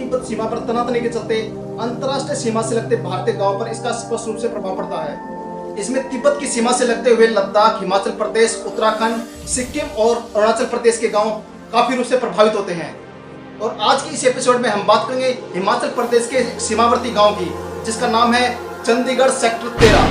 तिब्बत सीमा पर तनातनी के चलते अंतर्राष्ट्रीय सीमा से लगते भारतीय गांवों पर इसका स्पष्ट रूप से प्रभाव पड़ता है। इसमें तिब्बत की सीमा से लगते हुए लद्दाख, हिमाचल प्रदेश, उत्तराखंड, सिक्किम और अरुणाचल प्रदेश के गांव काफी रूप से प्रभावित होते हैं। और आज के इस एपिसोड में हम बात करेंगे हिमाचल प्रदेश के सीमावर्ती गांव की, जिसका नाम है चंडीगढ़ सेक्टर 13।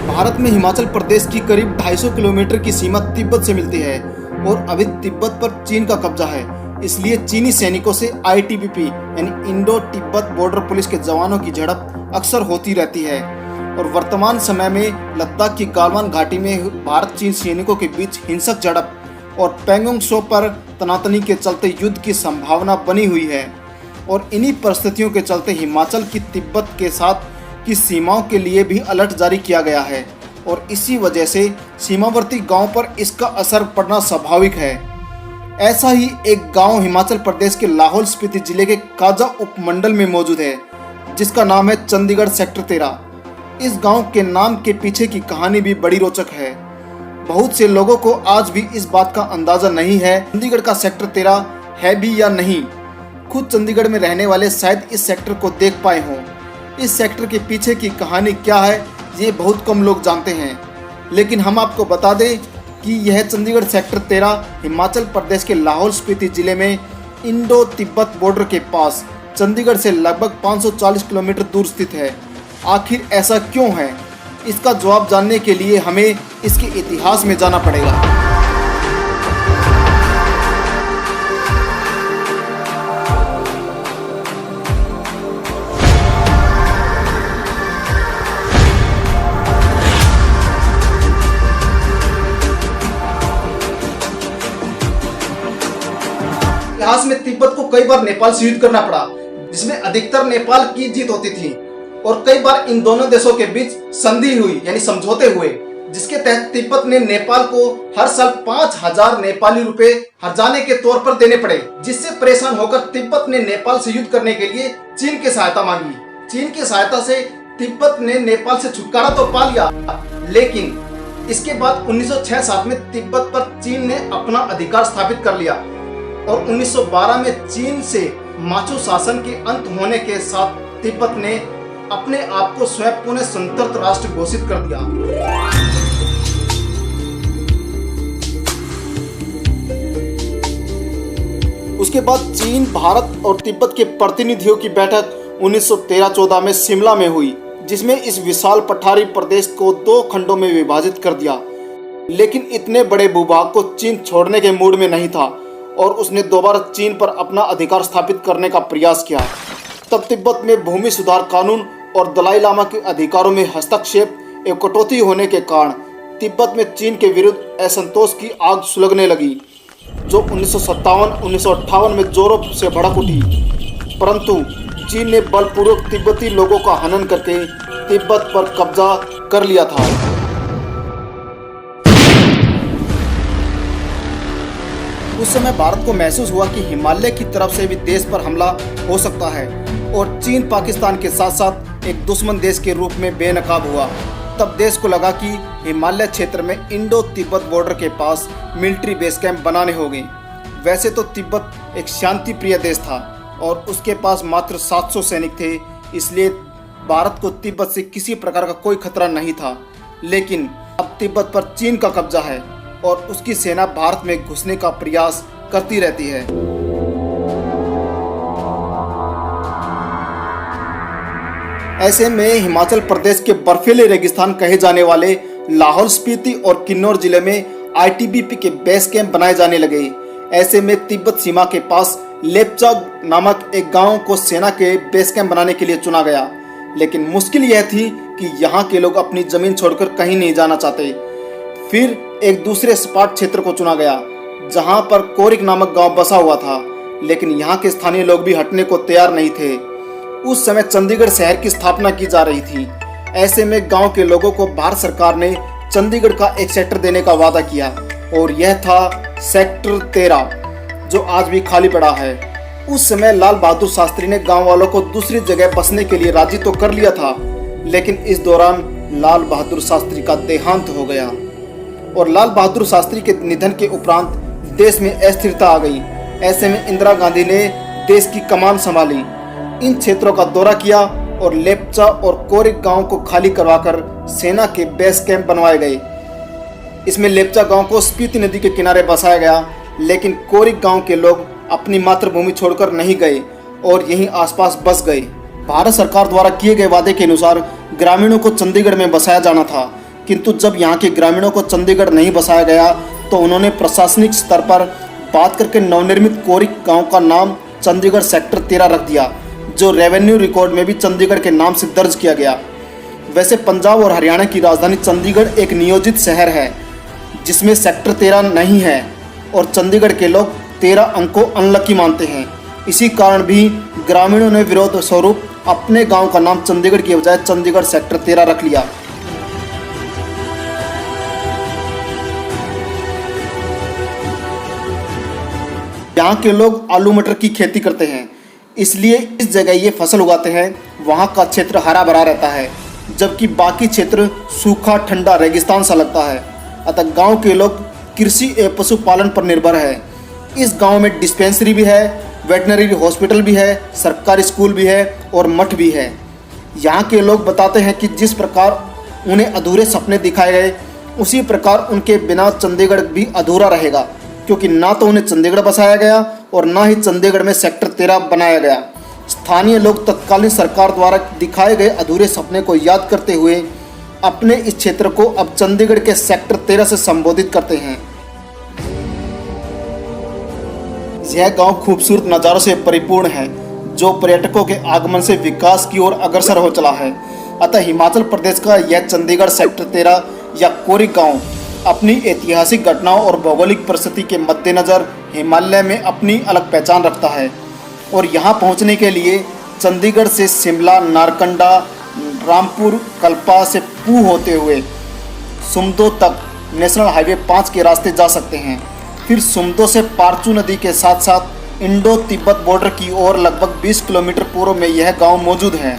भारत में हिमाचल प्रदेश की करीब 250 किलोमीटर की सीमा तिब्बत से मिलती है और अभी तिब्बत पर चीन का कब्जा है। इसलिए चीनी सैनिकों से ITBP यानी इंडो तिब्बत बॉर्डर पुलिस के जवानों की झड़प अक्सर होती रहती है। और वर्तमान समय में लद्दाख की गालवान घाटी में भारत चीन सैनिकों के बीच हिंसक झड़प और पैंगोंग त्सो पर तनातनी के चलते युद्ध की संभावना बनी हुई है। और इन्हीं परिस्थितियों के चलते हिमाचल की तिब्बत के साथ की सीमाओं के लिए भी अलर्ट जारी किया गया है और इसी वजह से सीमावर्ती गांव पर इसका असर पड़ना स्वाभाविक है। ऐसा ही एक गांव हिमाचल प्रदेश के लाहौल स्पीति जिले के काजा उपमंडल में मौजूद है, जिसका नाम है चंडीगढ़ सेक्टर 13। इस गांव के नाम के पीछे की कहानी भी बड़ी रोचक है। बहुत से लोगों को आज भी इस बात का अंदाजा नहीं है चंडीगढ़ का सेक्टर 13 है भी या नहीं। खुद चंडीगढ़ में रहने वाले शायद इस सेक्टर को देख पाए हों। इस सेक्टर के पीछे की कहानी क्या है ये बहुत कम लोग जानते हैं, लेकिन हम आपको बता दें कि यह चंडीगढ़ सेक्टर 13 हिमाचल प्रदेश के लाहौल स्पीति जिले में इंडो तिब्बत बॉर्डर के पास चंडीगढ़ से लगभग 540 किलोमीटर दूर स्थित है। आखिर ऐसा क्यों है, इसका जवाब जानने के लिए हमें इसके इतिहास में जाना पड़ेगा। इतिहास में तिब्बत को कई बार नेपाल से युद्ध करना पड़ा, जिसमें अधिकतर नेपाल की जीत होती थी और कई बार इन दोनों देशों के बीच संधि हुई यानी समझौते हुए, जिसके तहत तिब्बत ने नेपाल को हर साल 5000 नेपाली रुपए हर्जाने के तौर पर देने पड़े। जिससे परेशान होकर तिब्बत ने नेपाल से युद्ध करने के लिए चीन की सहायता मांगी। चीन की सहायता से तिब्बत ने नेपाल से छुटकारा तो पा लिया, लेकिन इसके बाद 1906-07 में तिब्बत पर चीन ने अपना अधिकार स्थापित कर लिया और 1912 में चीन से माचो शासन के अंत होने के साथ तिब्बत ने अपने आप को स्वयं पुनः स्वतंत्र राष्ट्र घोषित कर दिया। उसके बाद चीन, भारत और तिब्बत के प्रतिनिधियों की बैठक 1913-14 में शिमला में हुई, जिसमें इस विशाल पठारी प्रदेश को 2 खंडों में विभाजित कर दिया। लेकिन इतने बड़े भूभाग को चीन छोड़ने के मूड में नहीं था और उसने दोबारा चीन पर अपना अधिकार स्थापित करने का प्रयास किया। तब तिब्बत में भूमि सुधार कानून और दलाई लामा के अधिकारों में हस्तक्षेप एवं कटौती होने के कारण तिब्बत में चीन के विरुद्ध असंतोष की आग सुलगने लगी, जो 1957-1958 में जोरों से भड़क उठी। परंतु चीन ने बलपूर्वक तिब्बती लोगों का हनन करके तिब्बत पर कब्जा कर लिया था। उस समय भारत को महसूस हुआ कि हिमालय की तरफ से भी देश पर हमला हो सकता है और चीन पाकिस्तान के साथ साथ एक दुश्मन देश के रूप में बेनकाब हुआ। तब देश को लगा कि हिमालय क्षेत्र में इंडो तिब्बत बॉर्डर के पास मिलिट्री बेस कैंप बनाने होंगे। वैसे तो तिब्बत एक शांति प्रिय देश था और उसके पास मात्र 700 सैनिक थे, इसलिए भारत को तिब्बत से किसी प्रकार का कोई खतरा नहीं था। लेकिन अब तिब्बत पर चीन का कब्जा है और उसकी सेना भारत में घुसने का प्रयास करती रहती है। ऐसे में हिमाचल प्रदेश के बर्फीले रेगिस्तान कहे जाने वाले लाहौल स्पीति और किन्नौर जिले में ITBP के बेस कैंप बनाए जाने लगे। ऐसे में तिब्बत सीमा के पास लेप्चा नामक एक गांव को सेना के बेस कैंप बनाने के लिए चुना गया। लेकिन मुश्किल यह थी कि यहाँ के लोग अपनी जमीन छोड़कर कहीं नहीं जाना चाहते। फिर एक दूसरे सपाट क्षेत्र को चुना गया, जहाँ पर कोरिक नामक गांव बसा हुआ था, लेकिन यहाँ के स्थानीय लोग भी हटने को तैयार नहीं थे। उस समय चंडीगढ़ शहर की स्थापना की जा रही थी। ऐसे में गांव के लोगों को भारत सरकार ने चंडीगढ़ का एक सेक्टर देने का वादा किया और यह था सेक्टर 13, जो आज भी खाली पड़ा है। उस समय लाल बहादुर शास्त्री ने गांव वालों को दूसरी जगह बसने के लिए राजी तो कर लिया था, लेकिन इस दौरान लाल बहादुर शास्त्री का देहांत हो गया और लाल बहादुर शास्त्री के निधन के उपरांत देश में अस्थिरता आ गई। ऐसे में इंदिरा गांधी ने देश की कमान संभाली इन क्षेत्रों का दौरा किया और लेप्चा और कोरिक गांव को खाली करवाकर सेना के बेस कैंप बनवाए गए। इसमें लेप्चा गांव को स्पीति नदी के किनारे बसाया गया, लेकिन कोरिक गांव के लोग अपनी मातृभूमि छोड़कर नहीं गए और यहीं आसपास बस गए। भारत सरकार द्वारा किए गए वादे के अनुसार ग्रामीणों को चंडीगढ़ में बसाया जाना था, किंतु जब यहाँ के ग्रामीणों को चंडीगढ़ नहीं बसाया गया तो उन्होंने प्रशासनिक स्तर पर बात करके नवनिर्मित कोरिक गांव का नाम चंडीगढ़ सेक्टर 13 रख दिया, जो रेवेन्यू रिकॉर्ड में भी चंडीगढ़ के नाम से दर्ज किया गया। वैसे पंजाब और हरियाणा की राजधानी चंडीगढ़ एक नियोजित शहर है जिसमें सेक्टर 13 नहीं है और चंडीगढ़ के लोग 13 अंक को अनलकी मानते हैं। इसी कारण भी ग्रामीणों ने विरोध स्वरूप अपने गांव का नाम चंडीगढ़ की बजाय चंडीगढ़ सेक्टर 13 रख लिया। यहाँ के लोग आलू मटर की खेती करते हैं, इसलिए इस जगह ये फसल उगाते हैं। वहाँ का क्षेत्र हरा भरा रहता है, जबकि बाकी क्षेत्र सूखा ठंडा रेगिस्तान सा लगता है। अतः गांव के लोग कृषि एवं पशुपालन पर निर्भर है। इस गांव में डिस्पेंसरी भी है, वेटनरी हॉस्पिटल भी है, सरकारी स्कूल भी है और मठ भी है। यहाँ के लोग बताते हैं कि जिस प्रकार उन्हें अधूरे सपने दिखाए गए, उसी प्रकार उनके बिना चंडीगढ़ भी अधूरा रहेगा, क्योंकि ना तो उन्हें चंडीगढ़ बसाया गया और ना ही चंडीगढ़ में सेक्टर 13 बनाया गया। स्थानीय लोग तत्कालीन सरकार द्वारा दिखाए गए अधूरे सपने को याद करते हुए अपने इस क्षेत्र को अब चंडीगढ़ के सेक्टर 13 से संबोधित करते हैं। यह गांव खूबसूरत नज़ारों से परिपूर्ण है, जो पर्यटकों के आगमन से विकास की ओर अग्रसर हो चला है। अतः हिमाचल प्रदेश का यह चंडीगढ़ सेक्टर 13 या कोरिक गांव अपनी ऐतिहासिक घटनाओं और भौगोलिक परिस्थिति के मद्देनज़र हिमालय में अपनी अलग पहचान रखता है और यहाँ पहुँचने के लिए चंडीगढ़ से शिमला, नारकंडा, रामपुर, कल्पा से पूह होते हुए सुमदो तक नेशनल हाईवे 5 के रास्ते जा सकते हैं। फिर सुमदो से पारचू नदी के साथ साथ इंडो तिब्बत बॉर्डर की ओर लगभग 20 किलोमीटर पूर्व में यह गांव मौजूद है।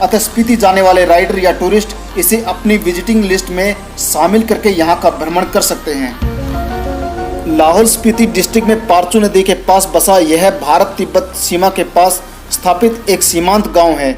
अतः स्पीति जाने वाले राइडर या टूरिस्ट इसे अपनी विजिटिंग लिस्ट में शामिल करके यहां का भ्रमण कर सकते हैं। लाहौल स्पीति डिस्ट्रिक्ट में पारचू नदी के पास बसा यह भारत तिब्बत सीमा के पास स्थापित एक सीमांत गांव है,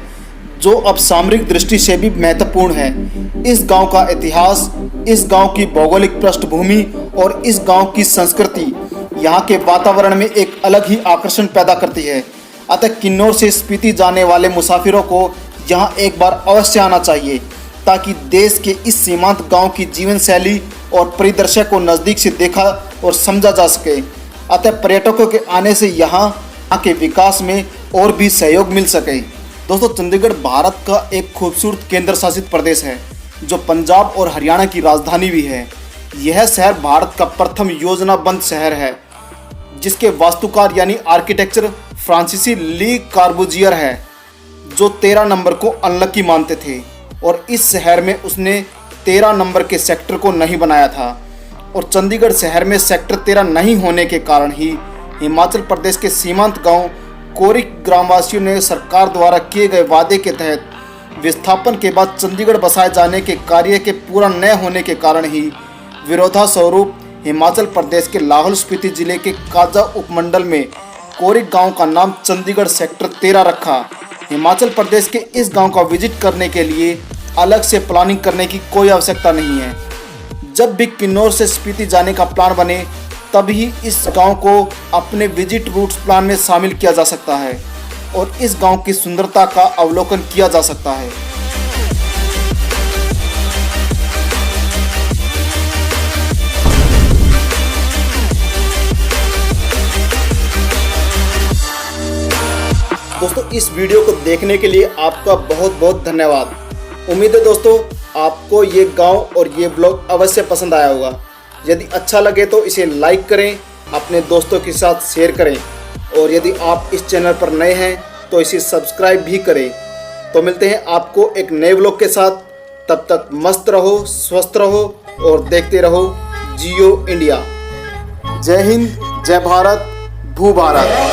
जो अब सामरिक दृष्टि से भी महत्वपूर्ण है। इस गांव का इतिहास, इस गांव की भौगोलिक पृष्ठभूमि और इस गांव की संस्कृति यहाँ के वातावरण में एक अलग ही आकर्षण पैदा करती है। अतः किन्नौर से स्पीति जाने वाले मुसाफिरों को यहाँ एक बार अवश्य आना चाहिए, ताकि देश के इस सीमांत गांव की जीवन शैली और परिदृश्य को नज़दीक से देखा और समझा जा सके। अतः पर्यटकों के आने से यहाँ के विकास में और भी सहयोग मिल सके। दोस्तों, चंडीगढ़ भारत का एक खूबसूरत केंद्र शासित प्रदेश है, जो पंजाब और हरियाणा की राजधानी भी है। यह शहर भारत का प्रथम योजनाबद्ध शहर है, जिसके वास्तुकार यानी आर्किटेक्चर फ्रांसीसी ली कार्बूजियर है, जो 13 नंबर को अनलकी मानते थे और इस शहर में उसने 13 नंबर के सेक्टर को नहीं बनाया था। और चंडीगढ़ शहर में सेक्टर 13 नहीं होने के कारण ही हिमाचल प्रदेश के सीमांत गांव कोरिक ग्रामवासियों ने सरकार द्वारा किए गए वादे के तहत विस्थापन के बाद चंडीगढ़ बसाए जाने के कार्य के पूरा न होने के कारण ही विरोधास्वरूप हिमाचल प्रदेश के लाहौल स्पीति जिले के काजा उपमंडल में कोरिक गांव का नाम चंडीगढ़ सेक्टर 13 रखा। हिमाचल प्रदेश के इस गांव का विजिट करने के लिए अलग से प्लानिंग करने की कोई आवश्यकता नहीं है। जब भी किन्नौर से स्पीति जाने का प्लान बने, तभी इस गांव को अपने विजिट रूट्स प्लान में शामिल किया जा सकता है और इस गांव की सुंदरता का अवलोकन किया जा सकता है। दोस्तों, इस वीडियो को देखने के लिए आपका बहुत बहुत धन्यवाद। उम्मीद है दोस्तों आपको ये गांव और ये ब्लॉग अवश्य पसंद आया होगा। यदि अच्छा लगे तो इसे लाइक करें, अपने दोस्तों के साथ शेयर करें और यदि आप इस चैनल पर नए हैं तो इसे सब्सक्राइब भी करें। तो मिलते हैं आपको एक नए ब्लॉग के साथ। तब तक मस्त रहो, स्वस्थ रहो और देखते रहो जियो इंडिया। जय हिंद, जय भारत, भू भारत।